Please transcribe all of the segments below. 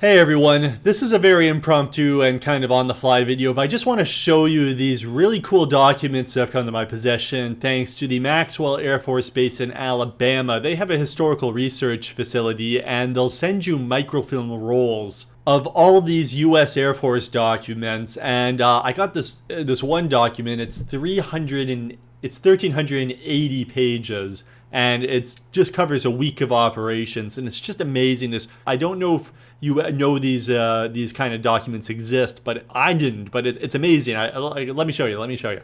Hey everyone, this is a very impromptu and kind of on-the-fly video, but I just want to show you these really cool documents that have come to my possession thanks to the Maxwell Air Force Base in Alabama. They have a historical research facility and they'll send you microfilm rolls of all of these US Air Force documents, and I got this one document. It's 1,380 pages. And it just covers a week of operations, and it's just amazing. I don't know if you know these kind of documents exist, but I didn't. But it's amazing. Let me show you. Let me show you.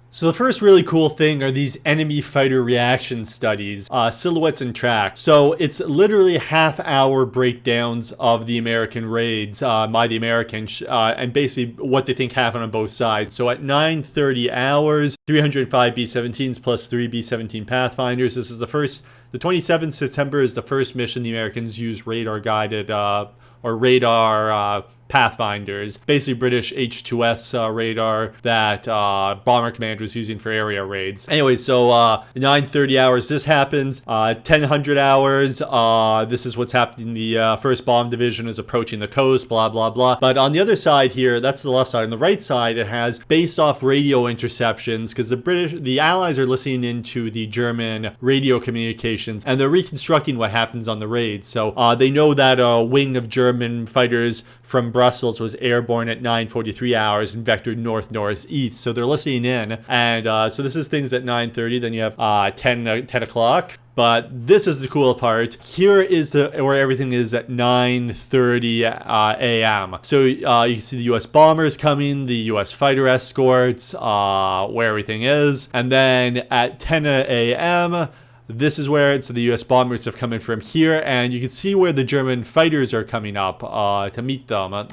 So the first really cool thing are these enemy fighter reaction studies, silhouettes and tracks. So it's literally half-hour breakdowns of the American raids by the Americans, and basically what they think happened on both sides. So at 9:30 hours, 305 B-17s plus 3 B-17 Pathfinders. This is the 27th September is the first mission the Americans used radar-guided or radar Pathfinders, basically British H-2S radar that Bomber Command was using for area raids. Anyway, so 9:30 hours, this happens. 10:00 hours, this is what's happening. The first bomb division is approaching the coast, blah, blah, blah. But on the other side here, that's the left side. On the right side, it has based off radio interceptions, because the Allies are listening into the German radio communications, and they're reconstructing what happens on the raids. So they know that a wing of German fighters from Brussels was airborne at 9:43 hours and vectored north-northeast. So they're listening in. And so this is things at 9:30. Then you have 10 o'clock. But this is the cool part. Here is where everything is at 9:30 a.m. So you can see the U.S. bombers coming, the U.S. fighter escorts, where everything is. And then at 10 a.m., this is where the U.S. bombers have come in from here, and you can see where the German fighters are coming up to meet them.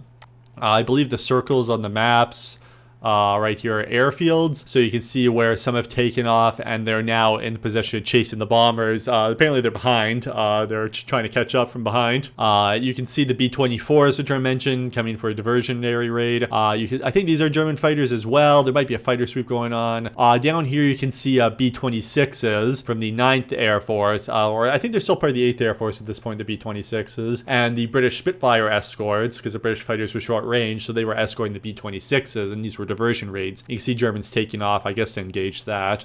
I believe the circles on the maps right here are airfields, so you can see where some have taken off and they're now in the position of chasing the bombers. Apparently they're behind. They're trying to catch up from behind. You can see the B-24s, which I mentioned, coming for a diversionary raid. I think these are German fighters as well. There might be a fighter sweep going on. Down here you can see B-26s from the 9th Air Force, or I think they're still part of the 8th Air Force at this point, the B-26s, and the British Spitfire escorts, because the British fighters were short range, so they were escorting the B-26s, and these were diversion raids. You can see Germans taking off, I guess, to engage that.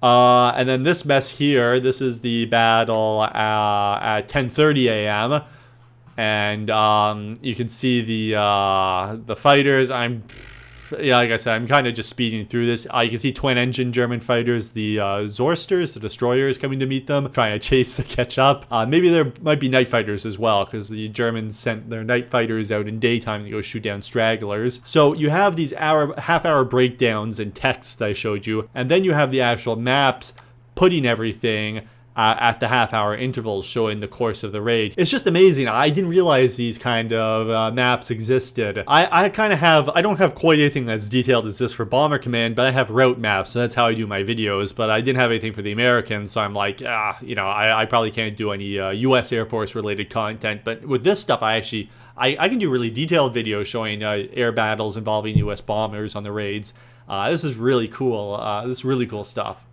And then this mess here, this is the battle at 10:30 a.m. And you can see the fighters. Yeah, like I said, I'm kind of just speeding through this. You can see twin-engine German fighters, the Zorsters, the destroyers, coming to meet them, trying to chase to catch up. Maybe there might be night fighters as well, because the Germans sent their night fighters out in daytime to go shoot down stragglers. So you have these half-hour breakdowns and text that I showed you, and then you have the actual maps putting everything at the half-hour intervals showing the course of the raid. It's just amazing. I didn't realize these kind of maps existed. I don't have quite anything that's detailed as this for Bomber Command, but I have route maps, so that's how I do my videos. But I didn't have anything for the Americans, so I'm like, I probably can't do any US Air Force related content. But with this stuff, I can do really detailed videos showing air battles involving US bombers on the raids. This is really cool. This is really cool stuff.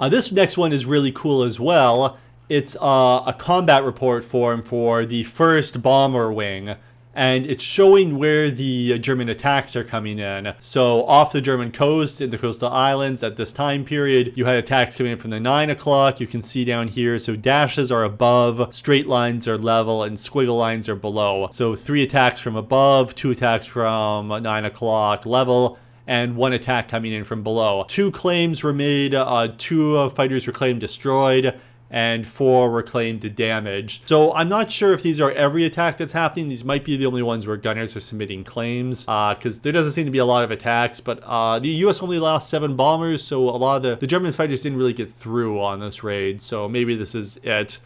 This next one is really cool as well. It's a combat report form for the 1st Bomber Wing, and it's showing where the German attacks are coming in. So off the German coast, in the coastal islands, at this time period, you had attacks coming in from the 9 o'clock. You can see down here, so dashes are above, straight lines are level, and squiggle lines are below. So 3 attacks from above, 2 attacks from 9 o'clock level, and 1 attack coming in from below. 2 claims were made, 2 fighters were claimed destroyed, and 4 were claimed damaged. So I'm not sure if these are every attack that's happening. These might be the only ones where gunners are submitting claims, because there doesn't seem to be a lot of attacks, but the US only lost 7 bombers, so a lot of the German fighters didn't really get through on this raid, so maybe this is it.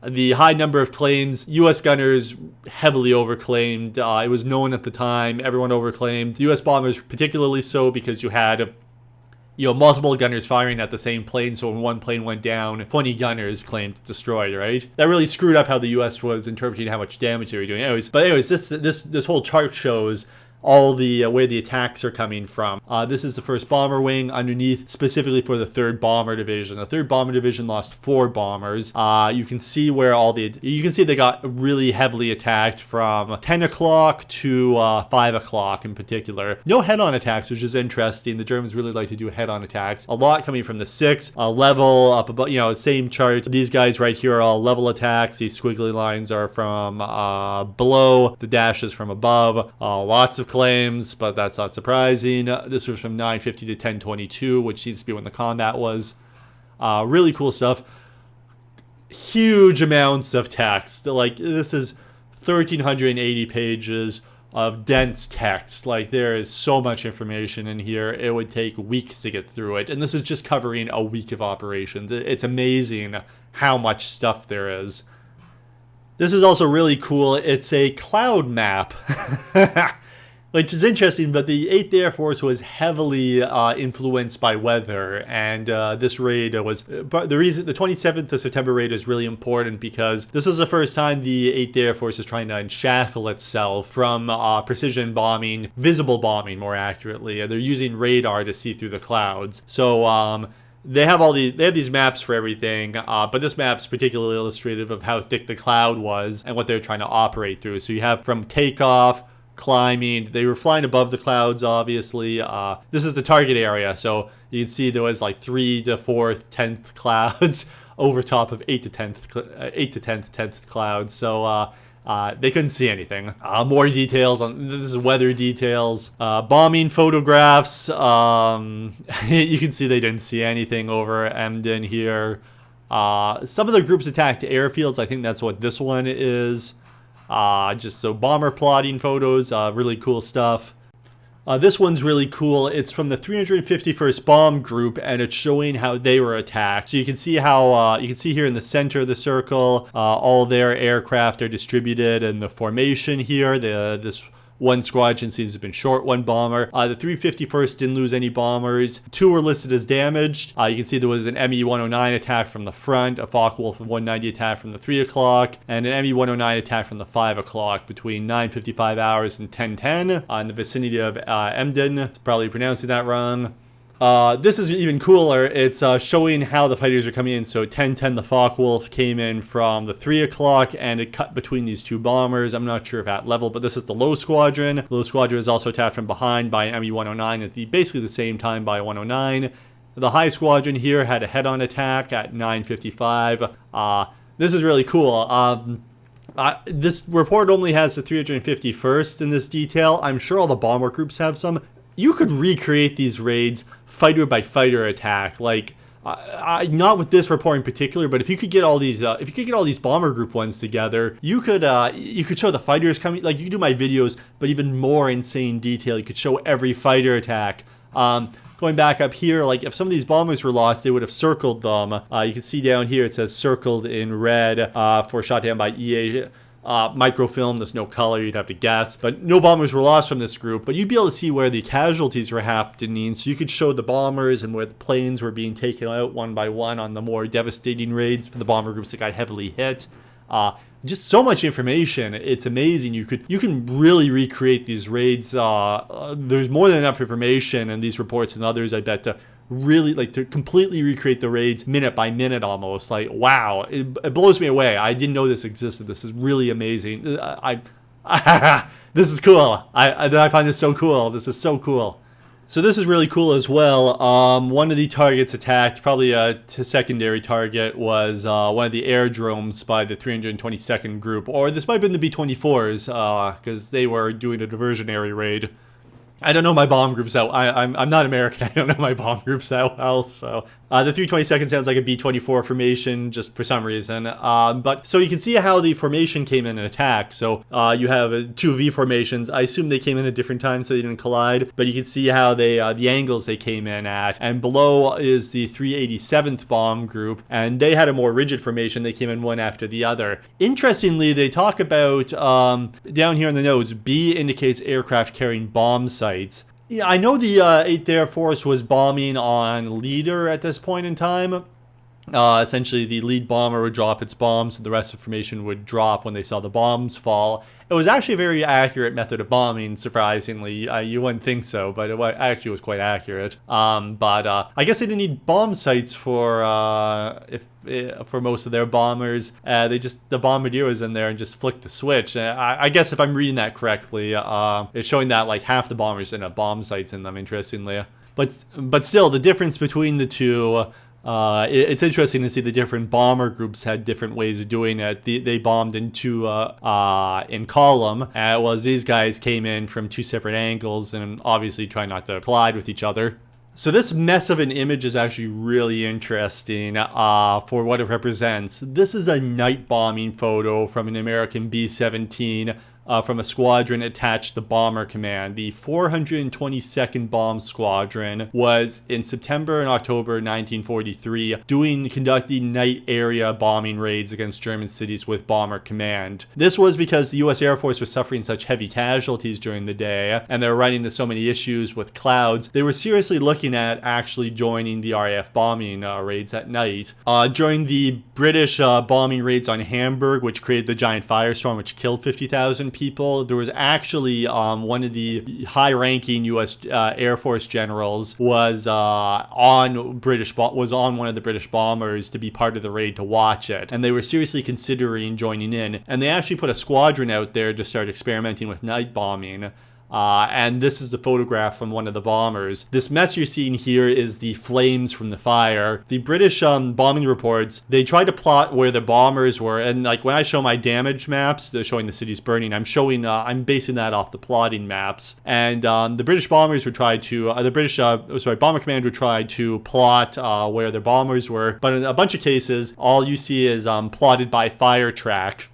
The high number of claims, U.S. gunners heavily overclaimed. It was known at the time, everyone overclaimed. U.S. bombers particularly so, because you had multiple gunners firing at the same plane, so when one plane went down, 20 gunners claimed destroyed, right? That really screwed up how the U.S. was interpreting how much damage they were doing. Anyways, this whole chart shows all the where the attacks are coming from. This is the 1st Bomber Wing underneath, specifically for the 3rd Bomber Division. The 3rd Bomber Division lost 4 bombers. You can see where you can see they got really heavily attacked from 10 o'clock to 5 o'clock in particular. No head-on attacks, which is interesting. The Germans really like to do head-on attacks. A lot coming from the 6th, level up above, you know, same chart. These guys right here are all level attacks. These squiggly lines are from below, the dashes from above. Lots of claims, but that's not surprising. This was from 950 to 1022, which seems to be when the combat was. Really cool stuff. Huge amounts of text. Like, this is 1,380 pages of dense text. Like, there is so much information in here. It would take weeks to get through it. And this is just covering a week of operations. It's amazing how much stuff there is. This is also really cool. It's a cloud map, which is interesting, but the 8th Air Force was heavily influenced by weather, and this raid was, but the 27th of September raid is really important because this is the first time the 8th Air Force is trying to unshackle itself from precision bombing, visible bombing more accurately. They're using radar to see through the clouds. So, they have these maps for everything, but this map's particularly illustrative of how thick the cloud was and what they're trying to operate through. So you have from takeoff, climbing, they were flying above the clouds, obviously. This is the target area, so you can see there was like 3 to 4th, 10th clouds over top of 8 to 10th clouds. So they couldn't see anything. More details on this is weather details. Bombing photographs. You can see they didn't see anything over Emden here. Some of the groups attacked airfields. I think that's what this one is. Just so bomber plotting photos. Really cool stuff. This one's really cool. It's from the 351st Bomb Group, and it's showing how they were attacked. So you can see how, you can see here in the center of the circle, all their aircraft are distributed in the formation here. This one squadron seems to have been short 1 bomber. The 351st didn't lose any bombers. 2 were listed as damaged. You can see there was an ME-109 attack from the front, a Focke-Wulf 190 attack from the 3 o'clock, and an ME-109 attack from the 5 o'clock between 9:55 hours and 10:10 in the vicinity of Emden. Probably pronouncing that wrong. This is even cooler. It's showing how the fighters are coming in. So 10:10, the Focke-Wulf came in from the 3 o'clock, and it cut between these 2 bombers. I'm not sure if at level, but this is the low squadron. The low squadron was also attacked from behind by an ME-109 at basically the same time by 109. The high squadron here had a head-on attack at 9:55. This is really cool. This report only has the 351st in this detail. I'm sure all the bomber groups have some. You could recreate these raids fighter by fighter attack, like not with this report in particular, but if you could get all these bomber group ones together, you could show the fighters coming. Like, you could do my videos, but even more insane detail. You could show every fighter attack. Going back up here, like if some of these bombers were lost, they would have circled them. You can see down here it says circled in red for shot down by EA. Microfilm, there's no color, you'd have to guess. But no bombers were lost from this group, but you'd be able to see where the casualties were happening, so you could show the bombers and where the planes were being taken out one by one on the more devastating raids for the bomber groups that got heavily hit. Just so much information. It's amazing. You can really recreate these raids. There's more than enough information in these reports and others, I bet, to really, like, to completely recreate the raids minute by minute almost. Like, wow, it blows me away. I didn't know this existed. This is really amazing. This is cool. I find this so cool. This is so cool. So this is really cool as well. One of the targets attacked, probably a secondary target, was one of the airdromes by the 322nd group, or this might have been the B-24s, because they were doing a diversionary raid. I don't know my bomb groups that I'm not American. I don't know my bomb groups that well. So the 322nd sounds like a B-24 formation just for some reason. But so you can see how the formation came in and attacked. So you have 2 V formations. I assume they came in at different times so they didn't collide. But you can see how they the angles they came in at. And below is the 387th bomb group, and they had a more rigid formation. They came in one after the other. Interestingly, they talk about down here in the notes, B indicates aircraft carrying bomb sites. Yeah, I know the 8th Air Force was bombing on Leader at this point in time. Essentially, the lead bomber would drop its bombs, and the rest of the formation would drop when they saw the bombs fall. It was actually a very accurate method of bombing, surprisingly. You wouldn't think so, but it actually was quite accurate. But I guess they didn't need bomb sights for most of their bombers. The bombardier was in there and just flicked the switch. I guess if I'm reading that correctly, it's showing that like half the bombers didn't have bomb sights in them, interestingly. But still, the difference between the two. It's interesting to see the different bomber groups had different ways of doing it. They bombed in column, whereas these guys came in from two separate angles and obviously try not to collide with each other. So this mess of an image is actually really interesting for what it represents. This is a night bombing photo from an American B-17 from a squadron attached to the Bomber Command. The 422nd Bomb Squadron was in September and October 1943 conducting night area bombing raids against German cities with Bomber Command. This was because the US Air Force was suffering such heavy casualties during the day, and they were running into so many issues with clouds. They were seriously looking at actually joining the RAF bombing raids at night. During the British bombing raids on Hamburg, which created the giant firestorm which killed 50,000 people, there was actually one of the high-ranking U.S. Air Force generals was on one of the British bombers to be part of the raid to watch it, and they were seriously considering joining in. And they actually put a squadron out there to start experimenting with night bombing. And this is the photograph from one of the bombers. This mess you're seeing here is the flames from the fire. The British bombing reports, they tried to plot where the bombers were, and like when I show my damage maps, they're showing the cities burning. I'm basing that off the plotting maps. And the British bombers would try to, Bomber Command would try to plot where their bombers were, but in a bunch of cases, all you see is plotted by fire track.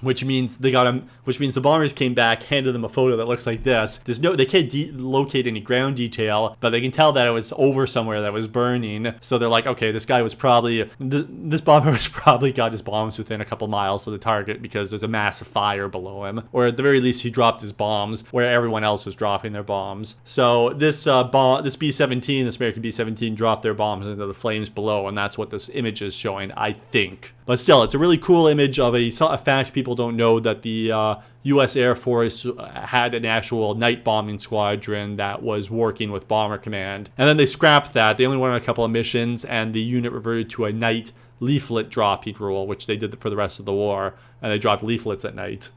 Which means the bombers came back, handed them a photo that looks like this. They can't locate any ground detail, but they can tell that it was over somewhere that was burning. So they're like, okay, this bomber has probably got his bombs within a couple miles of the target because there's a massive fire below him. Or at the very least, he dropped his bombs where everyone else was dropping their bombs. So this B-17, this American B-17, dropped their bombs into the flames below, and that's what this image is showing, I think. But still, it's a really cool image of a fact people don't know, that the U.S. Air Force had an actual night bombing squadron that was working with Bomber Command. And then they scrapped that. They only went on a couple of missions, and the unit reverted to a night leaflet dropping rule, which they did for the rest of the war. And they dropped leaflets at night.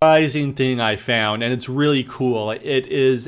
Surprising thing I found, and it's really cool. It's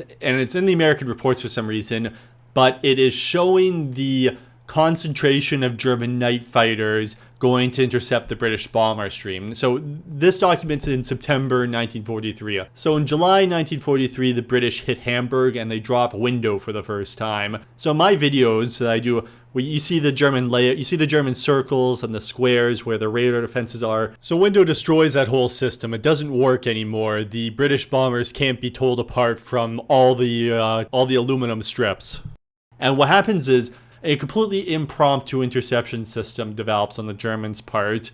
in the American reports for some reason, but it is showing the concentration of German night fighters going to intercept the British bomber stream. So this document's in September 1943. So in July 1943, the British hit Hamburg and they drop Window for the first time. So in my videos that I do, you see the German layout, you see the German circles and the squares where the radar defenses are. So Window destroys that whole system. It doesn't work anymore. The British bombers can't be told apart from all the aluminum strips. And what happens is a completely impromptu interception system develops on the Germans' part,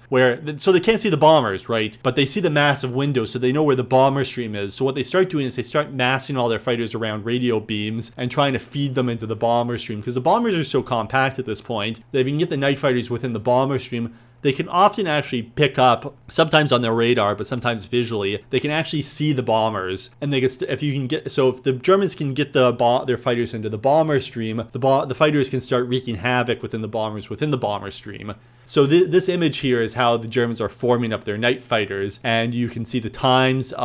so they can't see the bombers, right? But they see the massive window, so they know where the bomber stream is. So what they start doing is they start massing all their fighters around radio beams and trying to feed them into the bomber stream, because the bombers are so compact at this point that if you can get the night fighters within the bomber stream, they can often actually pick up, sometimes on their radar, but sometimes visually, they can actually see the bombers. And if the Germans can get their fighters into the bomber stream, the fighters can start wreaking havoc within the bombers within the bomber stream. So this image here is how the Germans are forming up their night fighters, and you can see the times.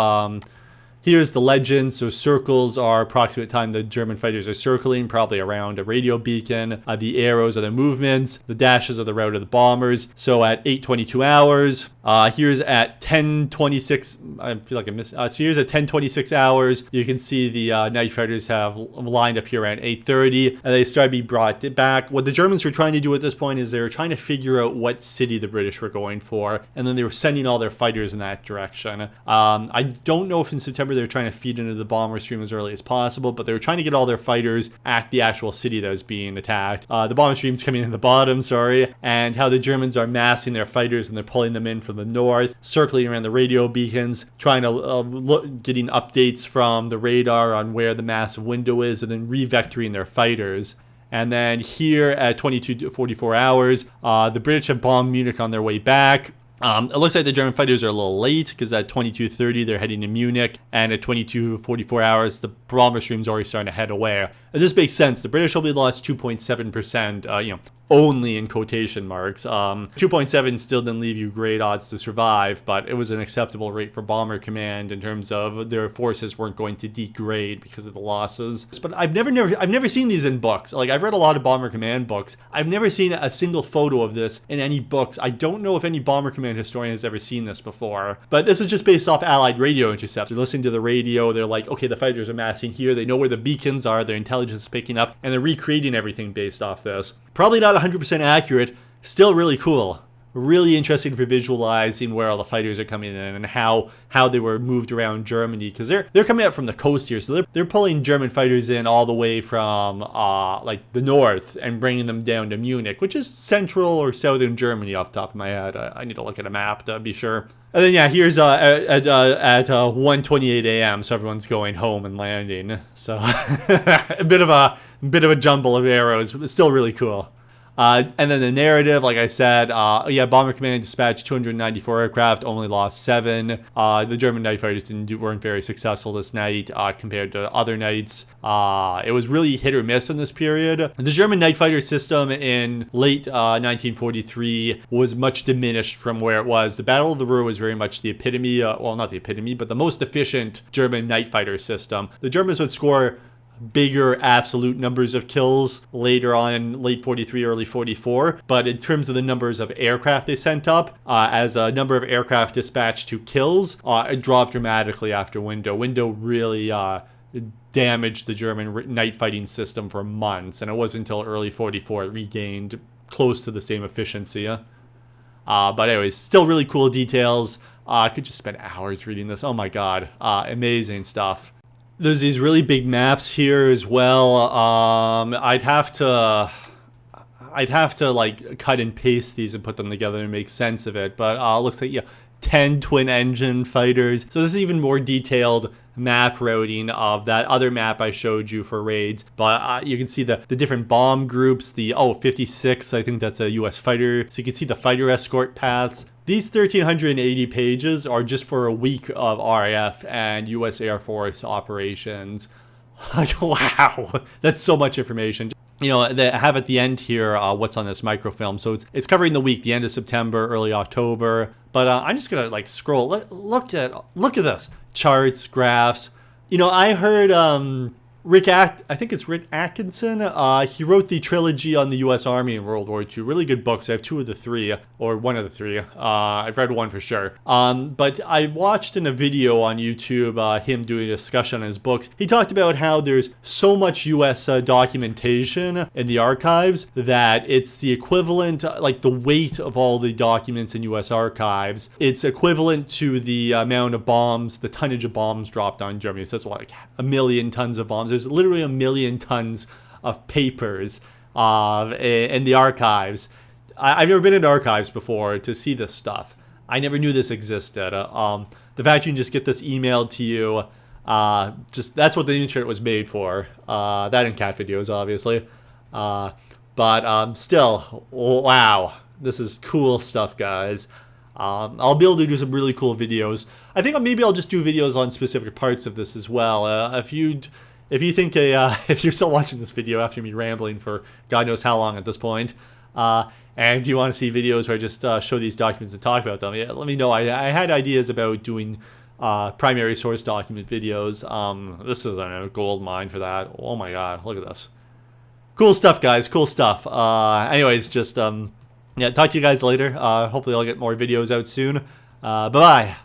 Here's the legend. So circles are approximate time the German fighters are circling, probably around a radio beacon. The arrows are the movements. The dashes are the route of the bombers. So at 8:22 hours, here's at 10:26. I feel like I missed. So here's at 10:26 hours. You can see the night fighters have lined up here around 8:30, and they start to be brought back. What the Germans were trying to do at this point is they were trying to figure out what city the British were going for, and then they were sending all their fighters in that direction. I don't know if in September they were trying to feed into the bomber stream as early as possible, but they were trying to get all their fighters at the actual city that was being attacked. The bomber stream's coming in the bottom, and how the Germans are massing their fighters and they're pulling them in from the north, circling around the radio beacons, trying to getting updates from the radar on where the massive window is, and then revectoring their fighters. And then here at 22 to 44 hours, the British have bombed Munich on their way back. It looks like the German fighters are a little late because at 22:30 they're heading to Munich, and at 22:44 hours the bomber stream's already starting to head away. And this makes sense. The British only lost 2.7%, only in quotation marks. 2.7 still didn't leave you great odds to survive, but it was an acceptable rate for Bomber Command in terms of their forces weren't going to degrade because of the losses. But I've never seen these in books. Like, I've read a lot of Bomber Command books. I've never seen a single photo of this in any books. I don't know if any Bomber Command historian has ever seen this before. But this is just based off Allied radio intercepts. They're listening to the radio. They're like, okay, the fighters are massing here. They know where the beacons are. Their intelligence is picking up, and they're recreating everything based off this. Probably not 100% accurate, still really cool. Really interesting for visualizing where all the fighters are coming in and how they were moved around Germany, because they're coming up from the coast here, so they're pulling German fighters in all the way from like the north and bringing them down to Munich, which is central or southern Germany off the top of my head. I need to look at a map to be sure. And then yeah, here's at 1:28 a.m. so everyone's going home and landing. So a bit of a jumble of arrows, but still really cool. And then the narrative, like I said, Bomber Command dispatched 294 aircraft, only lost 7. The German night fighters weren't very successful this night compared to other nights. It was really hit or miss in this period. The German night fighter system in late 1943 was much diminished from where it was. The Battle of the Ruhr was very much the epitome, well, not the epitome, but the most efficient German night fighter system. The Germans would score bigger absolute numbers of kills later on in late 43, early 44. But in terms of the numbers of aircraft they sent up, as a number of aircraft dispatched to kills, it dropped dramatically after Window. Window really damaged the German night fighting system for months, and it wasn't until early 44 it regained close to the same efficiency. But anyways, still really cool details. I could just spend hours reading this. Oh my god, amazing stuff. There's these really big maps here as well. I'd have to like cut and paste these and put them together and make sense of it. But it looks like 10 twin engine fighters. So this is even more detailed map routing of that other map I showed you for raids. But you can see the different bomb groups. The 56, I think that's a US fighter. So you can see the fighter escort paths. These 1,380 pages are just for a week of RAF and US Air Force operations. Like, wow, that's so much information. They have at the end here what's on this microfilm. So it's covering the week, the end of September, early October. But I'm just gonna like scroll. Look at this. Charts, graphs. I heard I think it's Rick Atkinson. He wrote the trilogy on the U.S. Army in World War II. Really good books. I have 2 of the 3, or 1 of the 3. I've read 1 for sure. But I watched in a video on YouTube him doing a discussion on his books. He talked about how there's so much U.S. documentation in the archives that it's the equivalent, like the weight of all the documents in U.S. archives. It's equivalent to the amount of bombs, the tonnage of bombs dropped on Germany. So that's like 1 million tons of bombs. There's literally 1 million tons of papers in the archives. I've never been in archives before to see this stuff. I never knew this existed. The fact you can just get this emailed to you, that's what the internet was made for. That and cat videos, obviously. But still, wow, this is cool stuff, guys. I'll be able to do some really cool videos. I think maybe I'll just do videos on specific parts of this as well. If you think if you're still watching this video after me rambling for God knows how long at this point, and you want to see videos where I just show these documents and talk about them, let me know. I had ideas about doing primary source document videos. This is a gold mine for that. Oh my god, look at this. Cool stuff, guys. Cool stuff. Anyways, just talk to you guys later. Hopefully I'll get more videos out soon. Bye-bye.